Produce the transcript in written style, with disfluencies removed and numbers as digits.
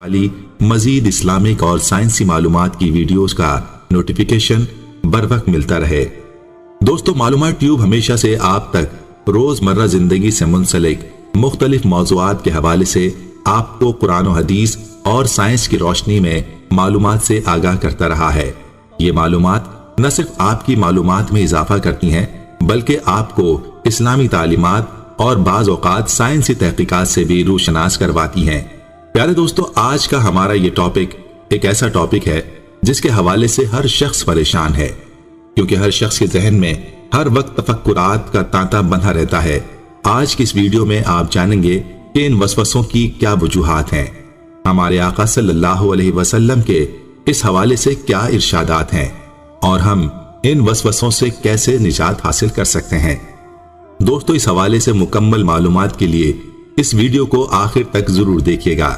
वाली मजीद इस्लामिक और साइंसी मालूमात की वीडियोस का नोटिफिकेशन बर वक्त मिलता रहे। दोस्तों, मालूमात ट्यूब हमेशा से आप तक रोजमर्रा जिंदगी से मुंसलिक मुख्तलिफ मौज़ूआत के हवाले से आपको कुरान और हदीस और साइंस की रोशनी में मालूमात से आगाह करता रहा है। ये मालूमात न सिर्फ आपकी मालूमात में इजाफा करती हैं, बल्कि आपको इस्लामी तालीमात और बाज़ औक़ात साइंसी तहकीकात से भी रूशनास करवाती हैं। प्यारे दोस्तों, आज का हमारा ये टॉपिक एक ऐसा टॉपिक है जिसके हवाले से हर शख्स परेशान है, क्योंकि हर शख्स के जहन में हर वक्त तफक्कुरात का तांता बंधा रहता है। आज की इस वीडियो में आप जानेंगे कि इन वसवसों की क्या वजूहात हैं, हमारे आका सल्लल्लाहु अलैहि वसल्लम के इस हवाले से क्या इरशादात हैं और हम इन वसवसों से कैसे निजात हासिल कर सकते हैं। दोस्तों, इस हवाले से मुकम्मल मालूमात के लिए इस वीडियो को आखिर तक जरूर देखिएगा।